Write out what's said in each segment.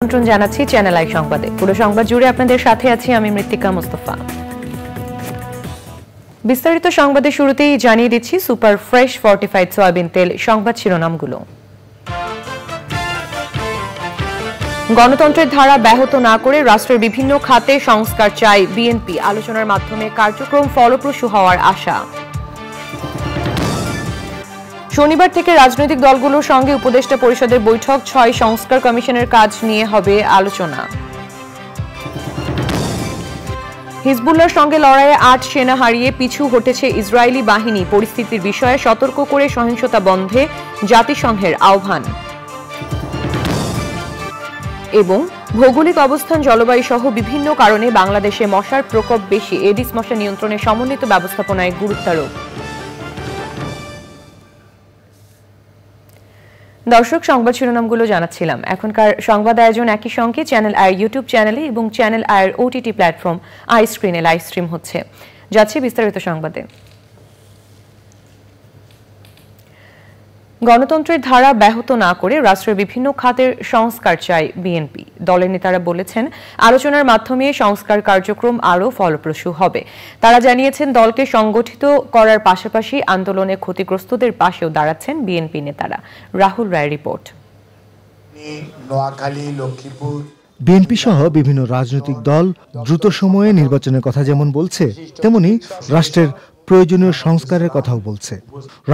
আমন্ত্রণ জানাচ্ছি channel I সংবাদে। পুরো সংবাদ জুড়ে আপনাদের সাথে আছি আমি মৃত্তিকা মোস্তফা। বিস্তারিত সংবাদের শুরুতেই জানিয়ে দিচ্ছি সুপার ফ্রেশ ফর্টিফাইড সয়াবিন তেল সংবাদ শিরোনামগুলো। গণতন্ত্রের ধারা ব্যাহত না করে রাষ্ট্রের বিভিন্ন খাতে সংস্কার চাই বিএনপি, আলোচনার মাধ্যমে কার্যক্রম ফলপ্রসূ হওয়ার আশা। শনিবার থেকে রাজনৈতিক দলগুলোর সঙ্গে উপদেষ্টা পরিষদের বৈঠক, ৬ সংস্কার কমিশনের কাজ নিয়ে হবে আলোচনা। হিজবুল্লাহর সঙ্গে লড়াইয়ে ৮ সেনা হারিয়ে পিছু হটেছে ইসরায়েলি বাহিনী, পরিস্থিতির বিষয়ে সতর্ক করে সহিংসতা বন্ধে জাতিসংঘের আহ্বান। এবং ভৌগোলিক অবস্থান, জলবায়ু সহ বিভিন্ন কারণে বাংলাদেশে মশার প্রকোপ বেশি, এডিস মশা নিয়ন্ত্রণে সমন্বিত ব্যবস্থাপনায় গুরুত্বারোপ। দর্শক, সংবাদ শিরোনামগুলো জানাচ্ছিলাম। এখনকার সংবাদ আয়োজন একই সঙ্গে চ্যানেল আই ইউটিউব চ্যানেলে এবং চ্যানেল আইয়ের ওটিটি প্ল্যাটফর্ম আই স্ক্রিনে লাইভ স্ট্রিম হচ্ছে। যাচ্ছে বিস্তারিত সংবাদে। গণতন্ত্রের ধারা ব্যাহত না করে রাষ্ট্রের বিভিন্ন খাতের সংস্কার চায় বিএনপি। দলের নেতারা বলেছেন, আলোচনার মাধ্যমে সংস্কার কার্যক্রম আরও ফলপ্রসূ হবে। তারা জানিয়েছেন, দলকে সংগঠিত করার পাশাপাশি আন্দোলনে ক্ষতিগ্রস্তদের পাশেও দাঁড়াচ্ছেন বিএনপি নেতারা। রাহুল রায়ের রিপোর্ট। বিএনপি সহ বিভিন্ন রাজনৈতিক দল দ্রুত সময়ে নির্বাচনের কথা যেমন বলছে, তেমনি রাষ্ট্রের প্রয়োজনীয় সংস্কারের কথাও বলছে।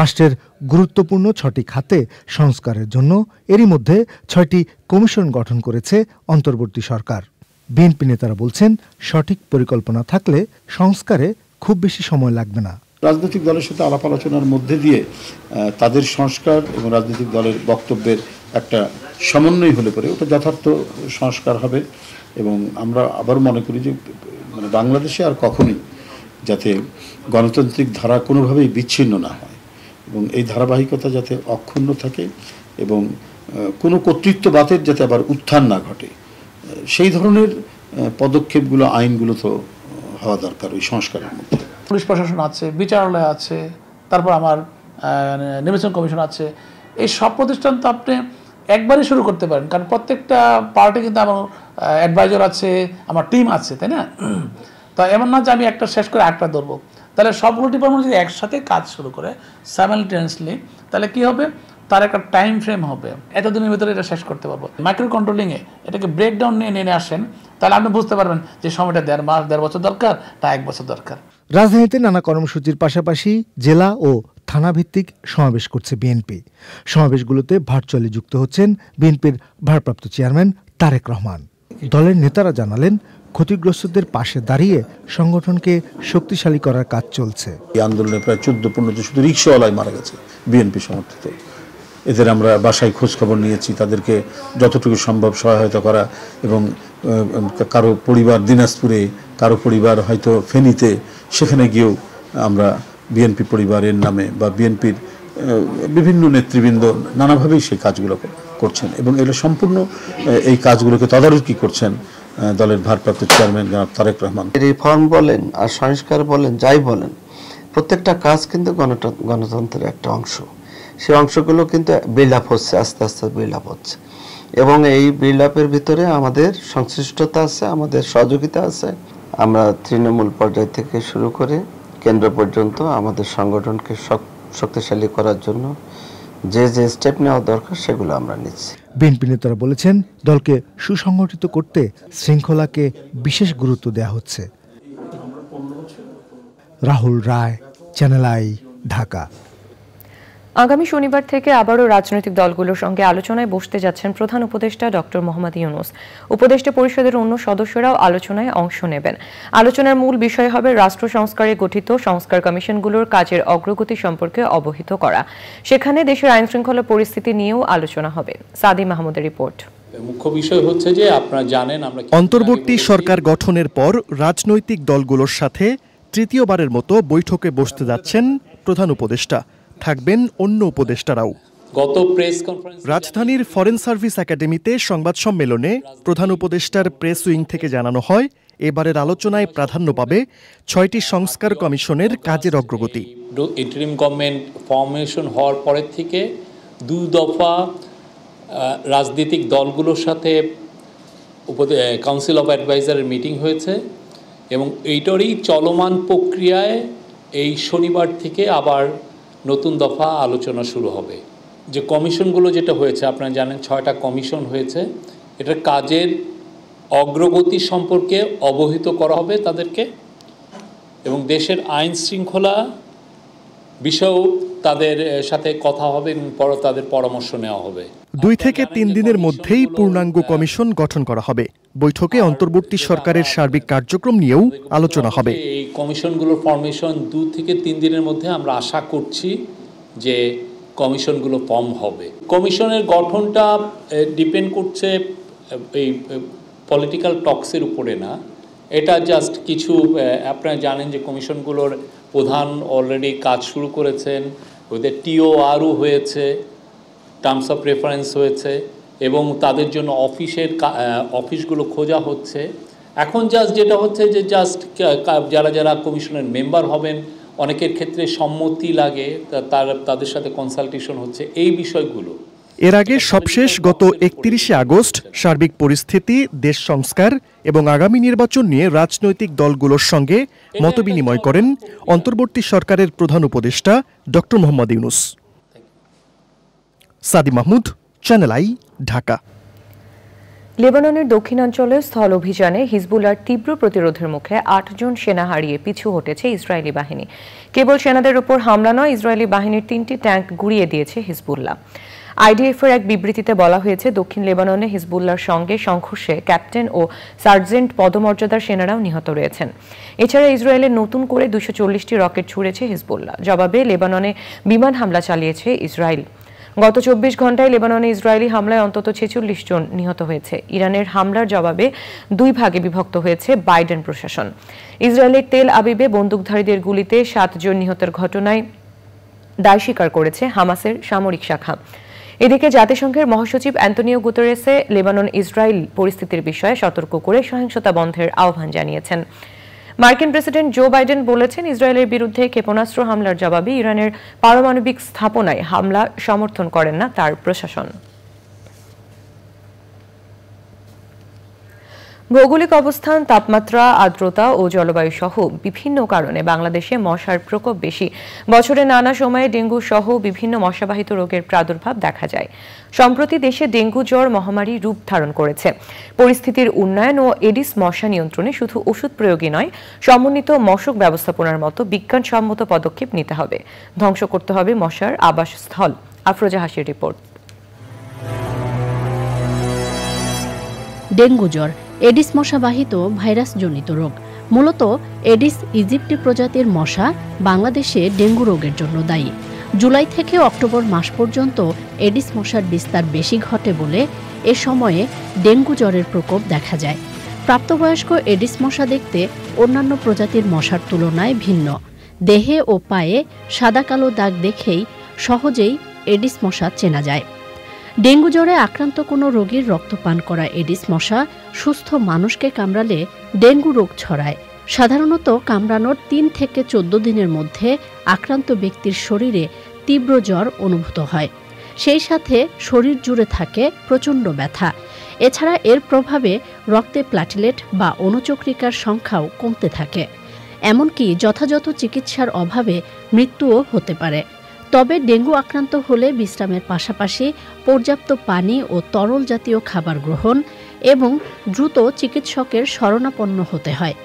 রাষ্ট্রের গুরুত্বপূর্ণ ৬টি খাতে সংস্কারের জন্য এরই মধ্যে ৬টি কমিশন গঠন করেছে অন্তর্বর্তী সরকার। বিএনপি নেতারা বলছেন, সঠিক পরিকল্পনা থাকলে সংস্কারে খুব বেশি সময় লাগবে না। রাজনৈতিক দলের সাথে আলাপ আলোচনার মধ্যে দিয়ে তাদের সংস্কার এবং রাজনৈতিক দলের বক্তব্যের একটা সমন্বয় হলে পরে ওটা যথার্থ সংস্কার হবে। এবং আমরা আবার মনে করি যে বাংলাদেশে আর কখনোই যাতে গণতান্ত্রিক ধারা কোনোভাবেই বিচ্ছিন্ন না হয় এবং এই ধারাবাহিকতা যাতে অক্ষুণ্ণ থাকে এবং কোনো কর্তৃত্ববাদের যাতে আবার উত্থান না ঘটে, সেই ধরনের পদক্ষেপগুলো, আইনগুলো তো হওয়া দরকার ওই সংস্কারের মধ্যে। পুলিশ প্রশাসন আছে, বিচারালয় আছে, তারপর আমার নির্বাচন কমিশন আছে। এই সব প্রতিষ্ঠান তো আপনি একবারই শুরু করতে পারেন, কারণ প্রত্যেকটা পার্টি কিন্তু আমার অ্যাডভাইজার আছে, আমার টিম আছে, তাই না? তো এমন না যে আমি একটা শেষ করে একটা ধরবো। তাহলে সবগুলো ডিপার্টমেন্ট যদি একসাথে কাজ শুরু করে সাইমালটেনিয়াসলি, তাহলে কি হবে, তার একটা টাইম ফ্রেম হবে, এতদিনের ভিতরে এটা শেষ করতে পারবো। মাইক্রো কন্ট্রোলিংয়ে এটাকে ব্রেকডাউন নিয়ে আসেন, তাহলে আপনি বুঝতে পারবেন যে সময়টা ১.৫ মাস ১.৫ বছর দরকার, তা ১ বছর দরকার। রাজধানীতে নানা কর্মসূচির পাশাপাশি জেলা ও থানাভিত্তিক সমাবেশ করছে বিএনপি। সমাবেশগুলোতে ভার্চুয়ালি যুক্ত হচ্ছেন বিএনপির ভারপ্রাপ্ত চেয়ারম্যান তারেক রহমান। দলের নেতারা জানালেন, ক্ষতিগ্রস্তদের পাশে দাঁড়িয়ে সংগঠনকে শক্তিশালী করার কাজ চলছে। এই আন্দোলনে প্রায় ১৪-১৫ শুধু রিক্সাওয়ালাই মারা গেছে বিএনপি সমর্থিত। এদের আমরা বাসায় খোঁজখবর নিয়েছি, তাদেরকে যতটুকু সম্ভব সহায়তা করা এবং কারো পরিবার দিনাজপুরে, কারো পরিবার হয়তো ফেনীতে, সেখানে গিয়েও আমরা বিএনপি পরিবারের নামে বা বিএনপির বিভিন্ন নেতৃবৃন্দ নানাভাবেই সেই কাজগুলো করছেন এবং এগুলো সম্পূর্ণ এই কাজগুলোকে তদারকি করছেন দলের ভারপ্রাপ্ত চেয়ারম্যান জনাব তারেক রহমান। রিফর্ম বলেন আর সংস্কার বলেন, যাই বলেন, প্রত্যেকটা কাজ কিন্তু গণতন্ত্রের একটা অংশ। সেই অংশগুলো কিন্তু বিল্ড আপ হচ্ছে, আস্তে আস্তে বিল্ড আপ হচ্ছে এবং এই বিল্ড আপের ভিতরে আমাদের সংশ্লিষ্টতা আছে, আমাদের সহযোগিতা আছে। আমরা তৃণমূল পর্যায় থেকে শুরু করে কেন্দ্র পর্যন্ত আমাদের সংগঠনকে শক্তিশালী করার জন্য যে যে স্টেপ নেওয়া দরকার সেগুলো আমরা নিচ্ছি। বিএনপি নেতারা বলেছেন, দলকে সুসংগঠিত করতে শৃঙ্খলাকে বিশেষ গুরুত্ব দেওয়া হচ্ছে। রাহুল রায়, চ্যানেল আই, ঢাকা। আগামী শনিবার থেকে আবারও রাজনৈতিক দলগুলোর সঙ্গে আলোচনায় বসতে যাচ্ছেন প্রধান উপদেষ্টা ডক্টর মোহাম্মদ ইউনূস। উপদেষ্টা পরিষদের অন্য সদস্যরাও আলোচনায় অংশ নেবেন। আলোচনার মূল বিষয় হবে রাষ্ট্র সংস্কারে গঠিত সংস্কার কমিশনগুলোর কাজের অগ্রগতি সম্পর্কে অবহিত করা। সেখানে দেশের আইন শৃঙ্খলা পরিস্থিতি নিয়েও আলোচনা হবে। সাদি মাহমুদের রিপোর্ট। মুখ্য বিষয় হচ্ছে যে আপনারা জানেন, আমরা অন্তর্বর্তী সরকার গঠনের পর রাজনৈতিক দলগুলোর সাথে তৃতীয়বারের মতো বৈঠকে বসতে যাচ্ছেন প্রধান উপদেষ্টা। থাকবেন অন্য উপদেষ্টারাও। গত প্রেস কনফারেন্স রাজধানীর ফরেন সার্ভিস একাডেমিতে সংবাদ সম্মেলনে প্রধান উপদেষ্টার প্রেস উইং থেকে জানানো হয়, এবারের আলোচনায় প্রাধান্য পাবে ৬টি সংস্কার কমিশনের কাজের অগ্রগতি। ইন্টারিম গভর্নমেন্ট ফরমেশন হওয়ার পরের থেকে ২ দফা রাজনৈতিক দলগুলোর সাথে কাউন্সিল অফ অ্যাডভাইজারের মিটিং হয়েছে এবং এইটারই চলমান প্রক্রিয়ায় এই শনিবার থেকে আবার নতুন দফা আলোচনা শুরু হবে। যে কমিশনগুলো যেটা হয়েছে আপনারা জানেন 6টা কমিশন হয়েছে, এটার কাজের অগ্রগতি সম্পর্কে অবহিত করা হবে তাদেরকে এবং দেশের আইন শৃঙ্খলা বিষয়েও তাদের সাথে কথা হবে এবং তাদের পরামর্শ নেওয়া হবে। 2 থেকে 3 দিনের মধ্যেই পূর্ণাঙ্গ কমিশন গঠন করা হবে। বৈঠকে অন্তর্বর্তী সরকারের সার্বিক কার্যক্রম নিয়েও আলোচনা হবে। এই কমিশনগুলোর ফরমেশন 2 থেকে 3 দিনের মধ্যে আমরা আশা করছি যে কমিশনগুলো ফর্ম হবে। কমিশনের গঠনটা ডিপেন্ড করছে এই পলিটিক্যাল টক্সের উপরে না, এটা জাস্ট কিছু আপনারা জানেন যে কমিশনগুলোর প্রধান অলরেডি কাজ শুরু করেছেন, ওদের টিওআরও হয়েছে, টার্মস অফ রেফারেন্স হয়েছে এবং তাদের জন্য অফিসগুলো খোঁজা হচ্ছে। এখন জাস্ট যেটা হচ্ছে যে জাস্ট যারা যারা কমিশনের মেম্বার হবেন অনেকের ক্ষেত্রে সম্মতি লাগে, তাদের সাথে কনসালটেশন হচ্ছে এই বিষয়গুলো। এর আগে সবশেষ গত 31শে আগস্ট সার্বিক পরিস্থিতি, দেশ সংস্কার এবং আগামী নির্বাচন নিয়ে রাজনৈতিক দলগুলোর সঙ্গে মতবিনিময় করেন অন্তর্বর্তী সরকারের প্রধান উপদেষ্টা ডক্টর মোহাম্মদ ইউনূস। সাদি মাহমুদ, চ্যানেল আই, ঢাকা। লেবাননের দক্ষিণাঞ্চলে স্থল অভিযানে হিজবুল্লাহর তীব্র প্রতিরোধের মুখে 8 জন সেনা হারিয়ে পিছু হটেছে ইসরায়েলি বাহিনী। কেবল সেনাদের উপর হামলা নয়, ইসরায়েলি বাহিনীর 3টি ট্যাঙ্ক গুঁড়িয়ে দিয়েছে হিজবুল্লাহ। আইডিএফের এক বিবৃতিতে বলা হয়েছে, দক্ষিণ লেবাননে হিজবুল্লাহর সঙ্গে সংঘর্ষে ক্যাপ্টেন ও সার্জেন্ট পদমর্যাদার সেনারাও নিহত রয়েছেন। এছাড়া ইসরায়েলের নতুন করে 240টি রকেট ছুড়েছে হিজবুল্লাহ। জবাবে লেবাননে বিমান হামলা চালিয়েছে ইসরায়েল। গত 24 ঘন্টায় লেবাননে ইসরায়েলি হামলায় অন্তত 46 জন নিহত হয়েছে। ইরানের হামলার জবাবে 2 ভাগে বিভক্ত হয়েছে বাইডেন প্রশাসন। ইসরায়েলের তেল আবিবে বন্দুকধারীদের গুলিতে 7 জন নিহতের ঘটনায় দায় স্বীকার করেছে হামাসের সামরিক শাখা। এদিকে জাতিসংঘের মহাসচিব অ্যান্টনিও গুতেরেসে লেবানন ইসরায়েল পরিস্থিতির বিষয়ে সতর্ক করে সহিংসতা বন্ধের আহ্বান জানিয়েছেন। মার্কিন প্রেসিডেন্ট জো বাইডেন বলেছেন, ইসরায়েলের বিরুদ্ধে ক্ষেপণাস্ত্র হামলার জবাবে ইরানের পারমাণবিক স্থাপনায় হামলা সমর্থন করেন না তার প্রশাসন। ভৌগোলিক অবস্থান, তাপমাত্রা, আর্দ্রতা ও জলবায়ু সহ বিভিন্ন কারণে বাংলাদেশে মশার প্রকোপ বেশি। বছরে নানা সময়ে ডেঙ্গু সহ বিভিন্ন মশাবাহিত রোগের প্রাদুর্ভাব দেখা যায়। সম্প্রতি দেশে ডেঙ্গু জ্বর মহামারী রূপ ধারণ করেছে। পরিস্থিতির উন্নয়ন ও এডিস মশা নিয়ন্ত্রণে শুধু ওষুধ প্রয়োগই নয়, সমন্বিত মশক ব্যবস্থাপনার মতো বিজ্ঞানসম্মত পদক্ষেপ নিতে হবে। ধ্বংস করতে হবে মশার আবাসস্থল। আফরোজা হাসির রিপোর্ট। ডেঙ্গু জ্বর এডিস মশাবাহিত ভাইরাসজনিত রোগ। মূলত এডিস ইজিপ্টি প্রজাতির মশা বাংলাদেশে ডেঙ্গু রোগের জন্য দায়ী। জুলাই থেকে অক্টোবর মাস পর্যন্ত এডিস মশার বিস্তার বেশি ঘটে বলে এ সময়ে ডেঙ্গু জ্বরের প্রকোপ দেখা যায়। প্রাপ্তবয়স্ক এডিস মশা দেখতে অন্যান্য প্রজাতির মশার তুলনায় ভিন্ন। দেহে ও পায়ে সাদা কালো দাগ দেখেই সহজেই এডিস মশা চেনা যায়। ডেঙ্গু জ্বরে আক্রান্ত কোনো রোগীর রক্ত পান করা এডিস মশা সুস্থ মানুষকে কামড়ালে ডেঙ্গু রোগ ছড়ায়। সাধারণত কামড়ানোর 3 থেকে 14 দিনের মধ্যে আক্রান্ত ব্যক্তির শরীরে তীব্র জ্বর অনুভূত হয়। সেই সাথে শরীর জুড়ে থাকে প্রচণ্ড ব্যথা। এছাড়া এর প্রভাবে রক্তে প্লাটিলেট বা অনুচক্রিকার সংখ্যাও কমতে থাকে। এমনকি যথাযথ চিকিৎসার অভাবে মৃত্যুও হতে পারে। তবে ডেঙ্গু আক্রান্ত হলে বিশ্রামের পাশাপাশি পর্যাপ্ত পানি ও তরল জাতীয় খাবার গ্রহণ এবং দ্রুত চিকিৎসকের শরণাপন্ন হতে হয়।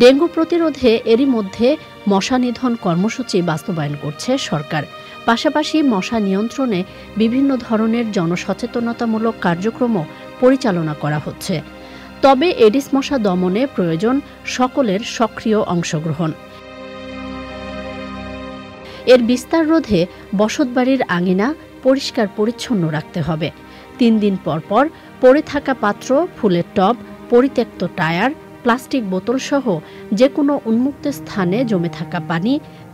ডেঙ্গু প্রতিরোধে এরই মধ্যে মশা নিধন কর্মসূচি বাস্তবায়ন করছে সরকার। পাশাপাশি মশা নিয়ন্ত্রণে বিভিন্ন ধরনের জনসচেতনতামূলক কার্যক্রমও পরিচালনা করা হচ্ছে। তবে এডিস মশা দমনে প্রয়োজন সকলের সক্রিয় অংশগ্রহণ। এর বিস্তার রোধে বসতবাড়ির আঙিনা পরিষ্কার পরিচ্ছন্ন রাখতে হবে। 3 দিন পর পর পড়ে থাকা পাত্র, ফুলের টব, পরিত্যক্ত টায়ার, প্লাস্টিক বোতল সহ যে কোনো উন্মুক্ত স্থানে জমে থাকা পানি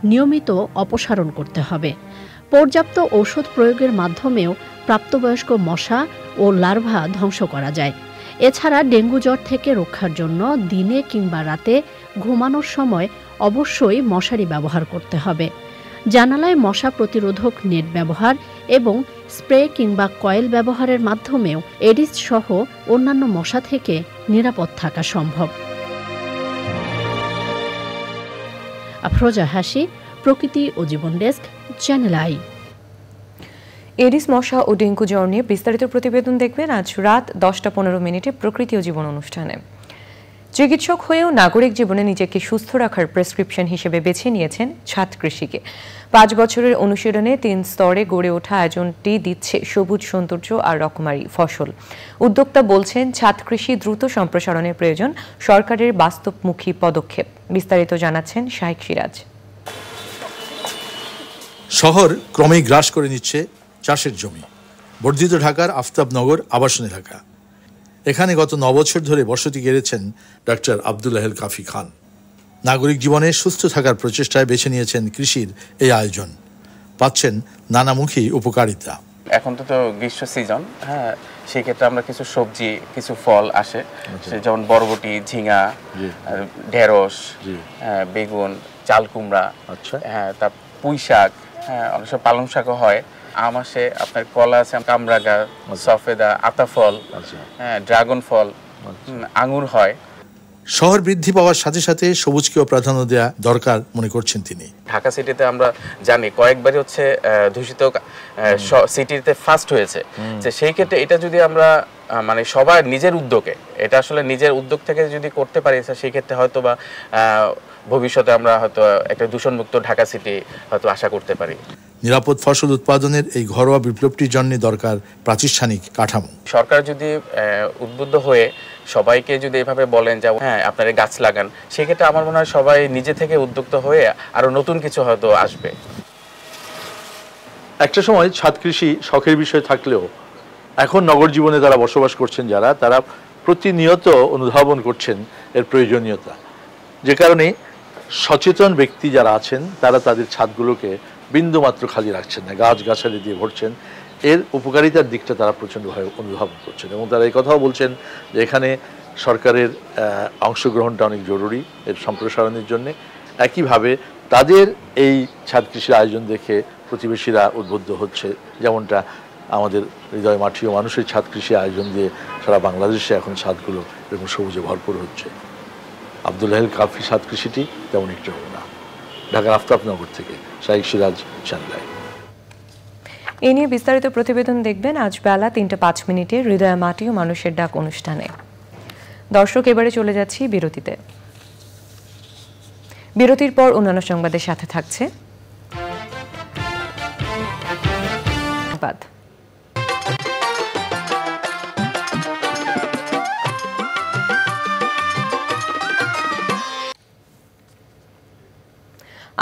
নিয়মিত অপসারণ করতে হবে। পর্যাপ্ত ঔষধ প্রয়োগের মাধ্যমেও প্রাপ্তবয়স্ক মশা ও লার্ভা ধ্বংস করা যায়। এছাড়া ডেঙ্গু জ্বর থেকে রক্ষার জন্য দিনে কিংবা রাতে ঘুমানোর সময় অবশ্যই মশারি ব্যবহার করতে হবে। জানালায় মশা প্রতিরোধক নেট ব্যবহার এবং স্প্রে কিংবা কয়েল ব্যবহারের মাধ্যমেও এডিস সহ অন্যান্য মশা থেকে নিরাপদ থাকা সম্ভব। আফরোজা হাসি, প্রকৃতি ও জীবন ডেস্ক, চ্যানেল আই। এডিস মশা ও ডেঙ্গু জ্বর নিয়ে বিস্তারিত প্রতিবেদন দেখবেন আজ রাত 10:15 প্রকৃতি ও জীবন অনুষ্ঠানে। চিকিৎসক হয়েও নাগরিক জীবনে নিজেকে সুস্থ রাখার প্রেসক্রিপশন হিসেবে বেছে নিয়েছেন ছাদ কৃষিকে। 5 বছরের অনুশীলনে 3 স্তরে গড়ে ওঠা আয়োজনটি দিচ্ছে সবুজ সৌন্দর্য আর রকমারি ফসল। উদ্যোক্তা বলছেন ছাদ কৃষি দ্রুত সম্প্রসারণের প্রয়োজন, সরকারের বাস্তবমুখী পদক্ষেপ। বিস্তারিত জানাচ্ছেন শাইখ সিরাজ। শহর ক্রমেই গ্রাস করে নিচ্ছে চাষের জমি। বর্ধিত ঢাকার আফতাবনগর আবাসন এলাকা। এখানে গত 9 বছর ধরে বসতি গেড়েছেন ডাক্তার আব্দুল আহেল কাফি খান। নাগরিক জীবনে সুস্থ থাকার প্রচেষ্টায় বেছে নিয়েছেন কৃষির এই আয়োজন। পাচ্ছেন নানামুখী উপকারিতা। এখন তো গ্রীষ্ম সিজন, হ্যাঁ, সেই ক্ষেত্রে আমরা কিছু সবজি, কিছু ফল আসে, যেমন বরবটি, ঝিঙা, ঢেঁড়স, বেগুন, চাল কুমড়া, হ্যাঁ, তার পুঁই শাক, হ্যাঁ, অনেক সময় পালং শাকও হয়। আম আসে, আপনার কলা আছে, কামরা গাছ, সফেদা, আতা ফল, হ্যাঁ, ড্রাগন ফল, আঙুর হয়। শহর বৃদ্ধি পাওয়ার সাথে সাথে সবুজকেও প্রাধান্য দেওয়া দরকার মনে করছেন তিনি। ঢাকা সিটিতে আমরা জানি কয়েকবারই হচ্ছে দূষিত সিটিতে ফার্স্ট হয়েছে, যে সেই ক্ষেত্রে এটা যদি আমরা মানে সবার নিজের উদ্যোগে, এটা আসলে নিজের উদ্যোগ থেকে যদি করতে পারি, সেই ক্ষেত্রে হয়তো বা ভবিষ্যতে আমরা হয়তো একটা দূষণমুক্ত ঢাকা সিটি হয়তো আশা করতে পারি। নিরাপদ ফসল উৎপাদনের এই ঘরোয়া বিপ্লবটির জন্য দরকার প্রাতিষ্ঠানিক কাঠামো। সরকার যদি উদ্বুদ্ধ হয়ে সবাইকে যদি এভাবে বলেন যে হ্যাঁ আপনারা গাছ লাগান, সেক্ষেত্রে আমার মনে হয় সবাই নিজে থেকে উদ্যোক্ত হয়ে আরো নতুন কিছু হয়তো আসবে। একটা সময় ছাদ কৃষি শখের বিষয় থাকলেও এখন নগর জীবনে যারা বসবাস করছেন, তারা প্রতিনিয়ত অনুধাবন করছেন এর প্রয়োজনীয়তা। যে কারণে সচেতন ব্যক্তি যারা আছেন তারা তাদের ছাদগুলোকে বিন্দুমাত্র খালি রাখছেন না, গাছগাছালি দিয়ে ভরছেন। এর উপকারিতার দিকটা তারা প্রচণ্ডভাবে অনুধাবন করছেন এবং তারা এই কথাও বলছেন যে এখানে সরকারের অংশগ্রহণটা অনেক জরুরি এর সম্প্রসারণের জন্য। একইভাবে তাদের এই ছাদ কৃষির আয়োজন দেখে প্রতিবেশীরা উদ্বুদ্ধ হচ্ছে, যেমনটা আমাদের হৃদয় মাটিও মানুষের ছাদ কৃষি আয়োজন দিয়ে সারা বাংলাদেশে এখন ছাদগুলো এরকম সবুজে ভরপুর হচ্ছে। আব্দুল আহেল কাফি ছাদ কৃষিটি তেমন একটি নমুনা। ঢাকার আফতাবনগর থেকে শাইখ সিরাজ, চ্যানেল আই। এ নিয়ে বিস্তারিত প্রতিবেদন দেখবেন আজ বেলা 3:05 হৃদয় মাটি ও মানুষের ডাক অনুষ্ঠানে। দর্শক, এবারে চলে যাচ্ছি বিরতিতে। বিরতির পর অন্যান্য সংবাদের সাথে থাকছে সংবাদ।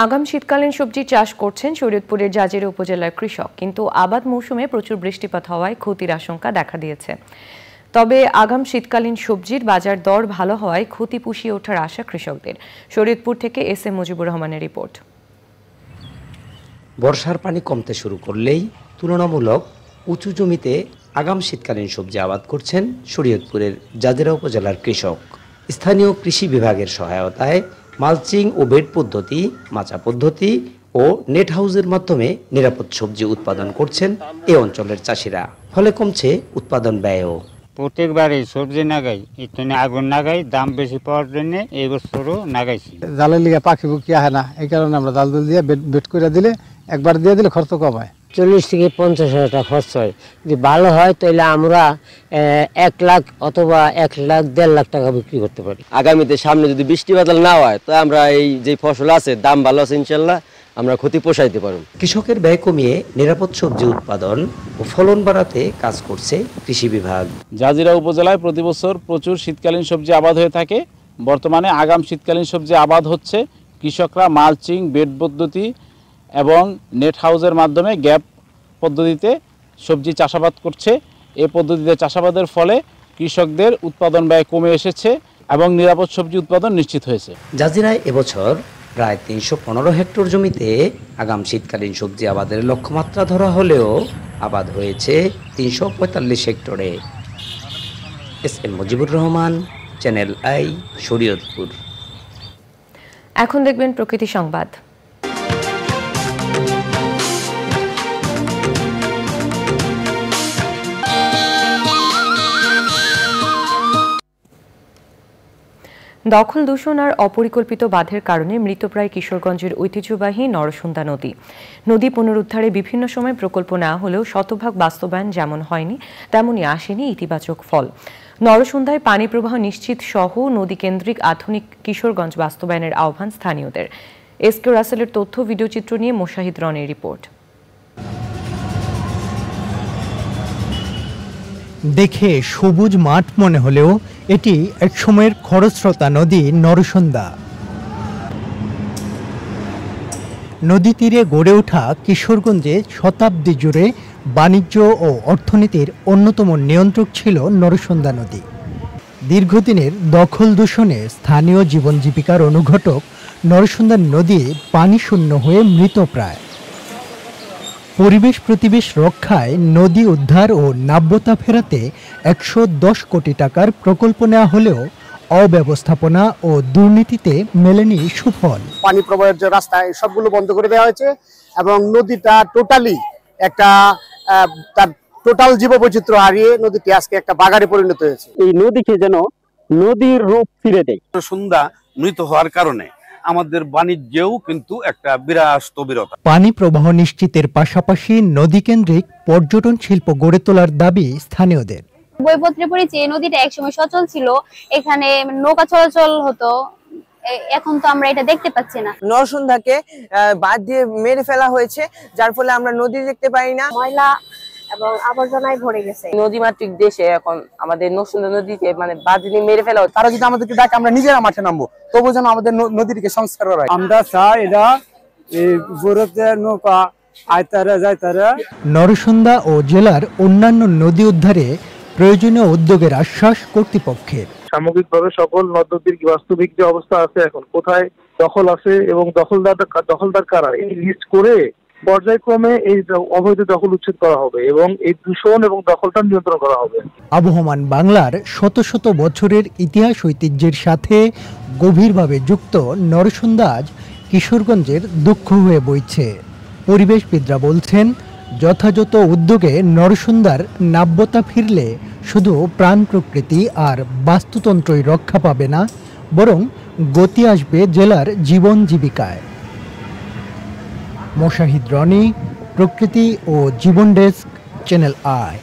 আগাম শীতকালীন সবজি চাষ করছেন শরীয়তপুরের জাজিরা উপজেলার কৃষক, কিন্তু আবাদ মৌসুমে প্রচুর বৃষ্টিপাত হওয়ায় ক্ষতির আশঙ্কা দেখা দিয়েছে। তবে আগাম শীতকালীন সবজির বাজার দর ভালো হওয়ায় ক্ষতি পুষিয়ে ওঠার আশা কৃষকদের। শরীয়তপুর থেকে এস এম মুজিবুর রহমানের রিপোর্ট। বর্ষার পানি কমতে শুরু করলেই তুলনামূলক উঁচু জমিতে আগাম শীতকালীন সবজি আবাদ করছেন শরীয়তপুরের জাজিরা উপজেলার কৃষক। স্থানীয় কৃষি বিভাগের সহায়তায় মালচিং ও বেড পদ্ধতি, মাচা পদ্ধতি ও নেট হাউসের মাধ্যমে নিরাপদ সবজি উৎপাদন করছেন এ অঞ্চলের চাষিরা। ফলে কমছে উৎপাদন ব্যয়ও। প্রত্যেকবারই সবজি নাগাই, এখানে আগুন নাগাই, দাম বেশি পাওয়ার জন্য এই বছরও নাগাইছি। জালের লিগে পাখি বুকি আহে না, এই কারণে আমরা জাল দিয়ে বেড করে দিলে, একবার দিয়ে দিলে খরচ কম হয়। 40 থেকে 50 হাজার টাকা খরচ হয়। যদি ভালো হয় তাহলে আমরা 1 লাখ অথবা 1 লাখ 1.5 লাখ টাকা বিক্রি করতে পারি। আগামীতে সামনে যদি বৃষ্টি বাদল না হয় তো আমরা এই যে ফসল আছে দাম ভালো আছে, ইনশাল্লাহ আমরা ক্ষতি পোষাইতে পারব। কৃষকের ব্যয় কমিয়ে নিরাপদ সবজি উৎপাদন ও ফলন বাড়াতে কাজ করছে কৃষি বিভাগ। জাজিরা উপজেলায় প্রতি বছর প্রচুর শীতকালীন সবজি আবাদ হয়ে থাকে। বর্তমানে আগাম শীতকালীন সবজি আবাদ হচ্ছে। কৃষকরা মালচিং, বেড পদ্ধতি এবং নেট হাউসের মাধ্যমে গ্যাপ পদ্ধতিতে সবজি চাষাবাদ করছে। এই পদ্ধতিতে চাষাবাদের ফলে কৃষকদের উৎপাদন ব্যয় কমে এসেছে এবং নিরাপদ সবজি উৎপাদন নিশ্চিত হয়েছে। জাজিরায় এবছর প্রায় 315 হেক্টর জমিতে আগাম শীতকালীন সবজি আবাদের লক্ষ্যমাত্রা ধরা হলেও আবাদ হয়েছে 345 হেক্টরে। S M Mujibur Rahman, Channel i, Shariatpur. এখন দেখবেন প্রকৃতি সংবাদ। দখল দূষণ আর অপরিকল্পিত বাঁধের কারণে মৃতপ্রায় কিশোরগঞ্জের ঐতিহ্যবাহী নরসুন্দা নদী। নদী পুনরুদ্ধারে বিভিন্ন সময় প্রকল্প নেওয়া হলেও শতভাগ বাস্তবায়ন যেমন হয়নি তেমনই আসেনি ইতিবাচক ফল। নরসুন্দায় পানি প্রবাহ নিশ্চিত সহ নদী কেন্দ্রিক আধুনিক কিশোরগঞ্জ বাস্তবায়নের আহ্বান স্থানীয়দের। এসকে রাসেলের তথ্য ভিডিওচিত্র নিয়ে মোশাহিদ রনির রিপোর্ট। দেখে সবুজ মাঠ মনে হলেও এটি একসময়ের খরস্রোতা নদী নরসুন্দা। নদী তীরে গড়ে ওঠা কিশোরগঞ্জে শতাব্দী জুড়ে বাণিজ্য ও অর্থনীতির অন্যতম নিয়ন্ত্রক ছিল নরসুন্দা নদী। দীর্ঘদিনের দখল দূষণে স্থানীয় জীবন জীবিকার অনুঘটক নরসুন্দা নদী পানি শূন্য হয়ে মৃতপ্রায়। পরিবেশ প্রতিবেশ রক্ষায় নদী উদ্ধার ও নাব্যতা ফেরাতে ১১০ কোটি টাকার প্রকল্প নেওয়া হলেও অব্যবস্থাপনা ও দুর্নীতিতে মেলেনি সুফল। পানি প্রবাহের যে রাস্তা সবগুলো বন্ধ করে দেওয়া হয়েছে এবং নদীটা টোটালি একটা তার টোটাল জীববৈচিত্র্য হারিয়ে নদীটি আজকে একটা বাগানে পরিণত হয়েছে। এই নদীকে যেন নদীর রূপ ফিরে দেয়। সন্ধ্যা মৃত হওয়ার কারণে আমাদের বাণিজ্যেও কিন্তু একটা বিরতা। পানি প্রবাহ নিশ্চিতের পাশাপাশি নদী কেন্দ্রিক পর্যটন শিল্প গড়ে তোলার দাবি স্থানীয়দের। বইপত্রে পড়েছি এই নদীটা একসময় সচল ছিল, এখানে নৌকা চলাচল হতো, এখন তো আমরা এটা দেখতে পাচ্ছি না। নরসুন্দাকে বাদ দিয়ে মেরে ফেলা হয়েছে, যার ফলে আমরা নদী দেখতে পাই না, ময়লা এবং আবর্জনায় ভরে গেছে। নদীমাতৃক দেশে এখন আমাদের নরসুন্দা নদীকে বাদ দিয়ে মেরে ফেলা হচ্ছে। তারা যদি আমাদেরকে ডাকে আমরা নিজেরা মাঠে নামবো, তবু যেন আমাদের নদীটিকে সংস্কার করা হয়। আমরা চাই এটা নৌকা আইতারা যাইতারা। নরসুন্দা ও জেলার অন্যান্য নদী উদ্ধারে প্রয়োজনীয় উদ্যোগের আশ্বাস কর্তৃপক্ষের। সামগ্রিকভাবে সকল নদ নদীর বাস্তবিক যে অবস্থা আছে, এখন কোথায় দখল আছে এবং দখলদার কারা, এই লিস্ট করে পর্যায়ক্রমে এই অবৈধ দখল উচ্ছেদ করা হবে এবং এই দূষণ এবং দখলটা নিয়ন্ত্রণ করা হবে। আবহমান বাংলার শত শত বছরের ইতিহাস ঐতিহ্যের সাথে গভীরভাবে যুক্ত নরসুন্দা আজ কিশোরগঞ্জের দুঃখ হয়ে বইছে। পরিবেশবিদরা বলছেন, যথাযথ উদ্যোগে নরসুন্দার নাব্যতা ফিরলে শুধু প্রাণ প্রকৃতি আর বাস্তুতন্ত্রই রক্ষা পাবে না, বরং গতি আসবে জেলার জীবন জীবিকায়। মোশাহিদ রনি, প্রকৃতি ও জীবন ডেস্ক, চ্যানেল আই।